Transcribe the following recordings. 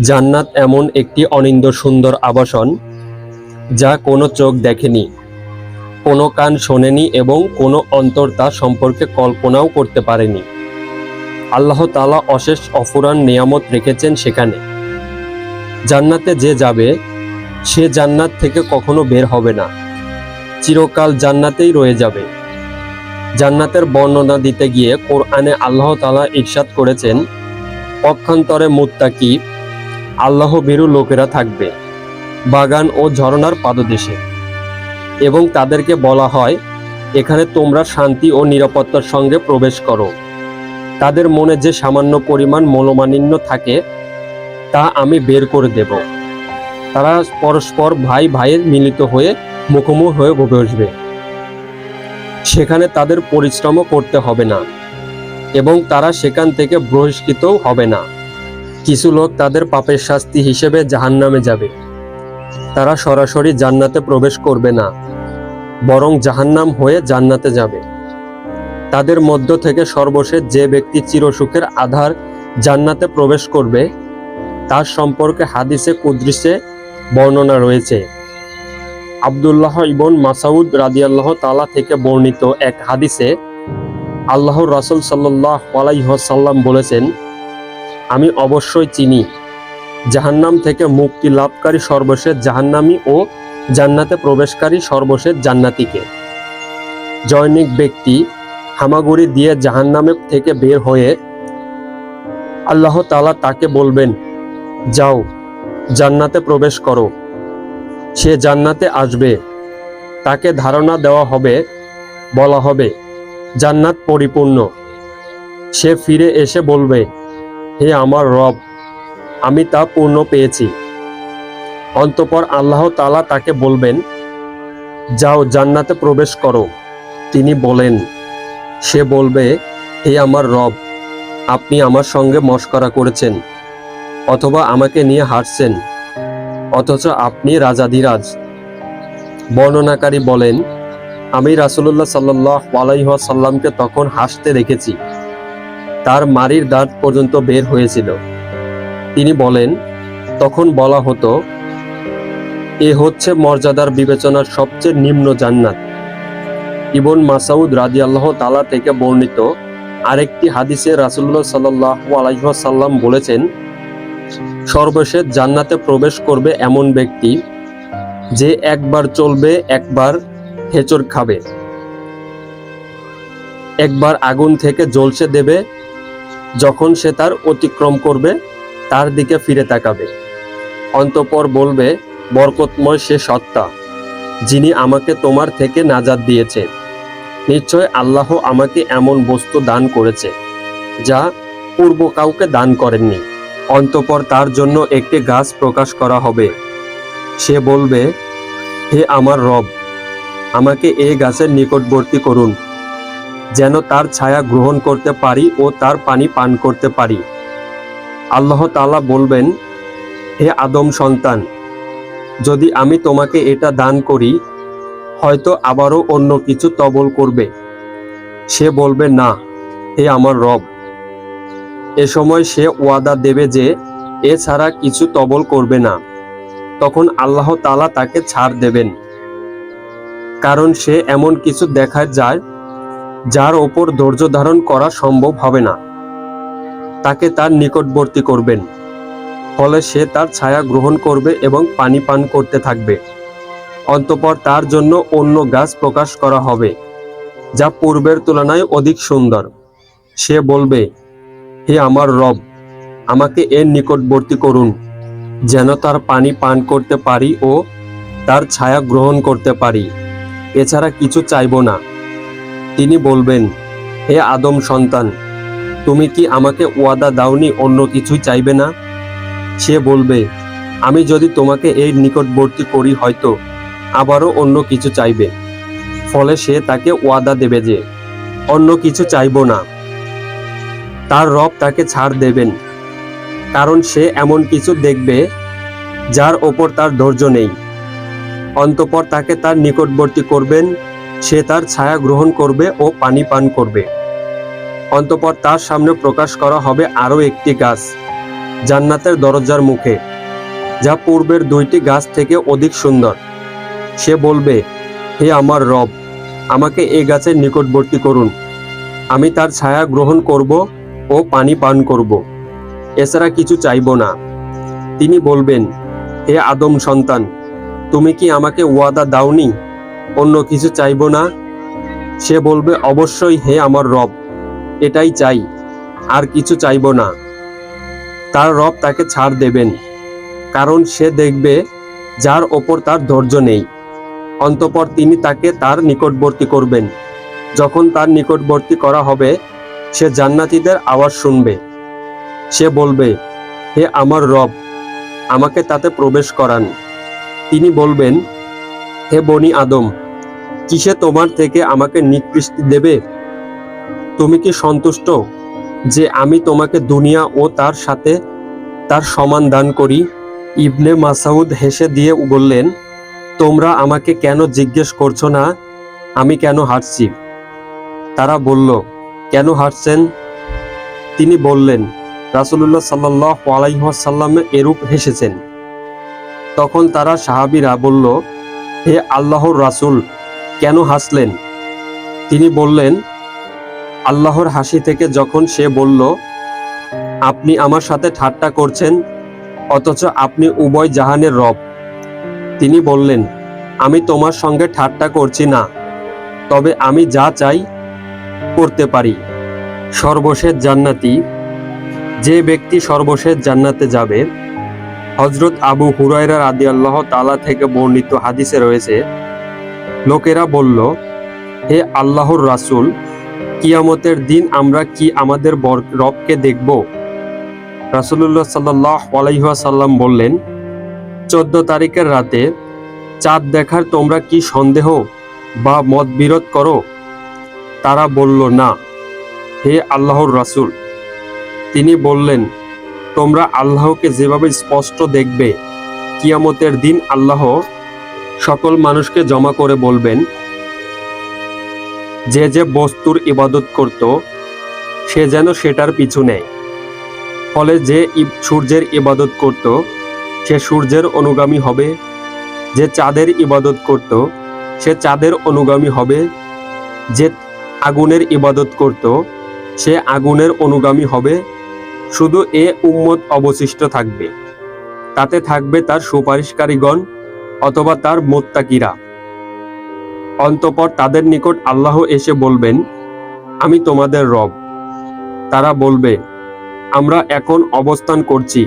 জান্নাত এমন একটি অনিন্দ্য সুন্দর আবাসন যা কোনো চোখ দেখেনি, কোনো কান শোনেনি এবং কোনো অন্তর তা সম্পর্কে কল্পনাও করতে পারেনি। আল্লাহ তাআলা অশেষ অফুরান নিয়ামত রেখেছেন সেখানে। জান্নাতে যে যাবে সে জান্নাত থেকে কখনো বের হবে না, চিরকাল জান্নাতেই রয়ে যাবে। জান্নাতের বর্ণনা দিতে গিয়ে কোরআনে আল্লাহ তাআলা ইরশাদ করেছেন, পক্ষান্তরে মুত্তাকি আল্লাহ ভীরু লোকেরা থাকবে বাগান ও ঝর্ণার পাদদেশে, এবং তাদেরকে বলা হয়, এখানে তোমরা শান্তি ও নিরাপত্তার সঙ্গে প্রবেশ করো। তাদের মনে যে সামান্য পরিমাণ মনোমালিন্য থাকে তা আমি বের করে দেব। তারা পরস্পর ভাই ভাইয়ের মিলিত হয়ে মুখোমুখি হয়ে বসবে। সেখানে তাদের পরিশ্রমও করতে হবে না এবং তারা সেখান থেকে বহিষ্কৃতও হবে না। কিছু লোক তাদের পাপের শাস্তি হিসেবে জাহান্নামে যাবে। তারা সরাসরি জান্নাতে প্রবেশ করবে না, বরং জাহান্নাম হয়ে জান্নাতে যাবে। তাদের মধ্য থেকে সর্বশেষ যে ব্যক্তি চিরসুখের আধার জান্নাতে প্রবেশ করবে তার সম্পর্কে হাদিসে কুদসিতে বর্ণনা রয়েছে। আব্দুল্লাহ ইবন মাসউদ রাদিয়াল্লাহু তাআলা থেকে বর্ণিত এক হাদিসে আল্লাহর রাসূল সাল্লাল্লাহু আলাইহি ওয়াসাল্লাম বলেছেন, আমি অবশ্যই চিনি জাহান্নাম থেকে মুক্তি লাভকারী সর্বশেষ জাহান্নামী ও জান্নাতে প্রবেশকারী সর্বশেষ জান্নাতীকে। জনৈক ব্যক্তি হামাগুড়ি দিয়ে জাহান্নামে থেকে বের হয়ে আল্লাহ তাআলা তাকে বলবেন, যাও জান্নাতে প্রবেশ করো। সে জান্নাতে আসবে, তাকে ধারণা দেওয়া হবে, বলা হবে, জান্নাত পরিপূর্ণ। সে ফিরে এসে বলবে, হে আমার রব, আমি তা পূর্ণ পেয়েছি। অতঃপর আল্লাহ তাআলা তাকে বলবেন, যাও জান্নাতে প্রবেশ করো। তিনি বলেন, সে বলবে, হে আমার রব, আপনি আমার সঙ্গে মশকরা করেছেন অথবা আমাকে নিয়ে হাসছেন, অথচ আপনি রাজাধিরাজ। বর্ণনাকারী বলেন, আমি রাসূলুল্লাহ সাল্লাল্লাহু আলাইহি ওয়াসাল্লামকে তখন হাসতে দেখেছি, তার মাড়ির দাঁত পর্যন্ত বের হয়েছিল। তিনি বলেন, তখন বলা হতো, এ হচ্ছে মর্যাদার বিবেচনার সবচেয়ে নিম্ন জান্নাত। ইবন মাসউদ রাদিয়াল্লাহু তাআলা থেকে বর্ণিত আরেকটি হাদিসে রাসূলুল্লাহ সাল্লাল্লাহু আলাইহি ওয়াসাল্লাম বলেছেন, সর্বশেষ জান্নাতে প্রবেশ করবে এমন ব্যক্তি যে একবার চলবে, একবার হেঁচড় খাবে, একবার আগুন থেকে ঝলসে দেবে, যখন সে তার অতিক্রম করবে তার দিকে ফিরে তাকাবে, অতঃপর বলবে, বরকতময় সে সত্তা যিনি আমাকে তোমার থেকে নাজাত দিয়েছে। নিশ্চয় আল্লাহ আমাকে এমন বস্তু দান করেছে যা পূর্ব কাউকে দান করেননি। অতঃপর তার জন্য একটি গাছ প্রকাশ করা হবে। সে বলবে, হে আমার রব, আমাকে এই গাছের নিকটবর্তী করুন, যেন তার ছায়া গ্রহণ করতে পারি ও তার পানি পান করতে পারি। আল্লাহ তাআলা বলবেন, হে আদম সন্তান, যদি আমি তোমাকে এটা দান করি, হয়তো আবারও অন্য কিছু তলব করবে। সে বলবে, না হে আমার রব। এ সময় সে ওয়াদা দেবে যে এছাড়া কিছু তলব করবে না। তখন আল্লাহ তাআলা তাকে ছাড় দেবেন, কারণ সে এমন কিছু দেখা যায় যার ওপর ধৈর্য ধারণ করা সম্ভব হবে না। তাকে তার নিকটবর্তী করবেন, ফলে সে তার ছায়া গ্রহণ করবে এবং পানি পান করতে থাকবে। অতঃপর তার জন্য অন্য গাছ প্রকাশ করা হবে যা পূর্বের তুলনায় অধিক সুন্দর। সে বলবে, হে আমার রব, আমাকে এর নিকটবর্তী করুন, যেন তার পানি পান করতে পারি ও তার ছায়া গ্রহণ করতে পারি, এছাড়া কিছু চাইব না। তিনি বলবেন, হে আদম সন্তান, তুমি কি আমাকে ওয়াদা দাওনি অন্য কিছুই চাইবে না? সে বলবে, আমি যদি তোমাকে এই নিকটবর্তী করি হয়তো আবারও অন্য কিছু চাইবে। ফলে সে তাকে ওয়াদা দেবে যে অন্য কিছু চাইব না। তার রব তাকে ছাড় দেবেন, কারণ সে এমন কিছু দেখবে যার ওপর তার ধৈর্য নেই। অতঃপর তাকে তার নিকটবর্তী করবেন, সে তার ছায়া গ্রহণ করবে ও পানি পান করবে। অতঃপর তার সামনে প্রকাশ করা হবে আরও একটি গাছ, জান্নাতের দরজার মুখে, যা পূর্বের 2টি গাছ থেকে অধিক সুন্দর। সে বলবে, হে আমার রব, আমাকে এ গাছের নিকটবর্তী করুন। আমি তার ছায়া গ্রহণ করব ও পানি পান করব, এছাড়া কিছু চাইব না। তিনি বলবেন, হে আদম সন্তান, তুমি কি আমাকে ওয়াদা দাওনি অন্য কিছু চাইব না? সে বলবে, অবশ্যই হে আমার রব, এটাই চাই, আর কিছু চাইব না। তার রব তাকে ছাড় দেবেন, কারণ সে দেখবে যার ওপর তার ধৈর্য নেই। অতঃপর তিনি তাকে তার নিকটবর্তী করবেন। যখন তার নিকটবর্তী করা হবে, সে জান্নাতীদের আওয়াজ শুনবে। সে বলবে, হে আমার রব, আমাকে তাতে প্রবেশ করান। তিনি বলবেন, হে বনি আদম, কিসে তোমার থেকে আমাকে নিকৃষ্টি দেবে? তুমি কি সন্তুষ্ট যে আমি তোমাকে দুনিয়া ও তার সাথে তার সমান দান করি? ইবনে মাসউদ হেসে দিয়ে বললেন, তোমরা আমাকে কেন জিজ্ঞেস করছো না আমি কেন হাঁটছি? তারা বলল, কেন হাঁটছেন? তিনি বললেন, রাসূলুল্লাহ সাল্লাল্লাহু আলাইহি ওয়াসাল্লাম এরূপ হেসেছেন। তখন তারা সাহাবীরা বলল, হে আল্লাহর রাসূল, কেন হাসলেন? তিনি বললেন, আল্লাহর হাসি থেকে যখন সে বলল, আপনি আমার সাথে ঠাট্টা করছেন, অথচ আপনি উভয় জাহানের রব। তিনি বললেন, আমি তোমার সঙ্গে ঠাট্টা করছি না, তবে আমি যা চাই করতে পারি। সর্বশেষ জান্নাতি। যে ব্যক্তি সর্বশেষ জান্নাতে যাবে, হযরত আবু হুরায়রা রাদিয়াল্লাহু তাআলা থেকে বর্ণিত হাদিসে রয়েছে, লোকেরা বলল, হে আল্লাহর রাসূল, কিয়ামতের দিন আমরা কি আমাদের রবকে দেখব? রাসূলুল্লাহ সাল্লাল্লাহু আলাইহি ওয়াসাল্লাম বললেন, 14 তারিখের রাতে চাঁদ দেখার তোমরা কি সন্দেহ বা মতবিরোধ করো? তারা বলল, না, হে আল্লাহর রাসূল। তিনি বললেন, তোমরা আল্লাহকে যেভাবে স্পষ্ট দেখবে, কিয়ামতের দিন আল্লাহ সকল মানুষকে জমা করে বলবেন, যে যে বস্তুর ইবাদত করত সে যেন সেটার পিছু নেয়। ফলে যে সূর্যের ইবাদত করত সে সূর্যের অনুগামী হবে, যে চাঁদের ইবাদত করত সে চাঁদের অনুগামী হবে, যে আগুনের ইবাদত করত সে আগুনের অনুগামী হবে। শুধু এ উম্মত অবশিষ্ট থাকবে, তাতে থাকবে তার সুপারিশকারীগণ অথবা তার মুত্তাকিরা। অতঃপর তাদের নিকট আল্লাহ এসে বলবেন, আমি তোমাদের রব। তারা বলবে, আমরা এখন অবস্থান করছি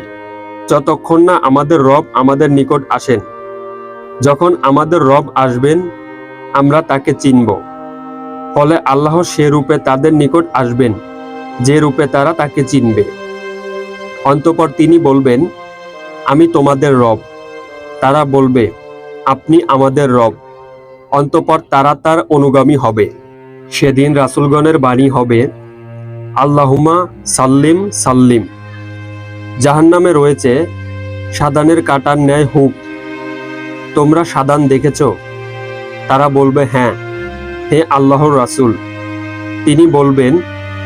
যতক্ষণ না আমাদের রব আমাদের নিকট আসেন। যখন আমাদের রব আসবেন, আমরা তাকে চিনব। ফলে আল্লাহ সে রূপে তাদের নিকট আসবেন যে রূপে তারা তাকে চিনবে। অতঃপর তিনি বলবেন, আমি তোমাদের রব। তারা বলবে, আপনি আমাদের রব। অতঃপর তারা তার অনুগামী হবে। সেদিন রাসূলগণের বাণী হবে, আল্লাহুম্মা সাল্লিম সাল্লিম। জাহান্নামে রয়েছে সাদানের কাঁটার ন্যায় হুক। তোমরা সাদান দেখেছ? তারা বলবে, হ্যাঁ, হে আল্লাহর রাসূল। তিনি বলবেন,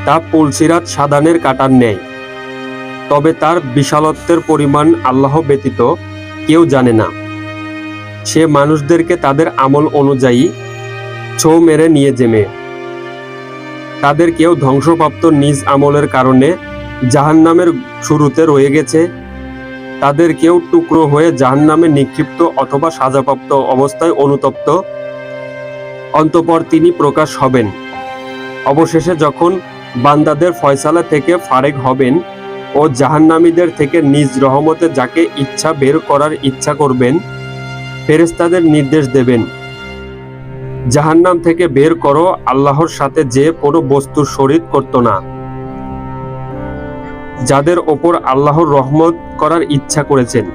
তা পুলসিরাত সাদানের কাঁটার ন্যায়, তবে তার বিশালত্বের পরিমাণ আল্লাহ ব্যতীত কেউ জানে না। সে মানুষদেরকে তাদের আমল অনুযায়ী ছোঁ মেরে নিয়ে যাবে। তাদের কেউ ধ্বংসপ্রাপ্ত নিজ আমলের কারণে জাহান্নামের শুরুতে রয়ে গেছে, তাদের কেউ টুকরো হয়ে জাহান্নামে নিক্ষিপ্ত অথবা সাজাপ্রাপ্ত অবস্থায় অনুতপ্ত। অতঃপর তিনি প্রকাশ হবেন। অবশেষে যখন বান্দাদের ফয়সালা থেকে ফারেগ হবেন ও জাহান্নামীদের থেকে নিজ রহমতে যাকে ইচ্ছা বের করার ইচ্ছা করবেন, ফেরেশতাদের নির্দেশ দেবেন, জাহান্নাম থেকে বের করো আল্লাহর সাথে যে কোনো বস্তুর শরীক করত না, যাদের ওপর আল্লাহর রহমত করার ইচ্ছা করেছেন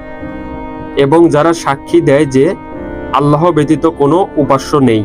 এবং যারা সাক্ষী দেয় যে আল্লাহ ব্যতীত কোনো উপাস্য নেই।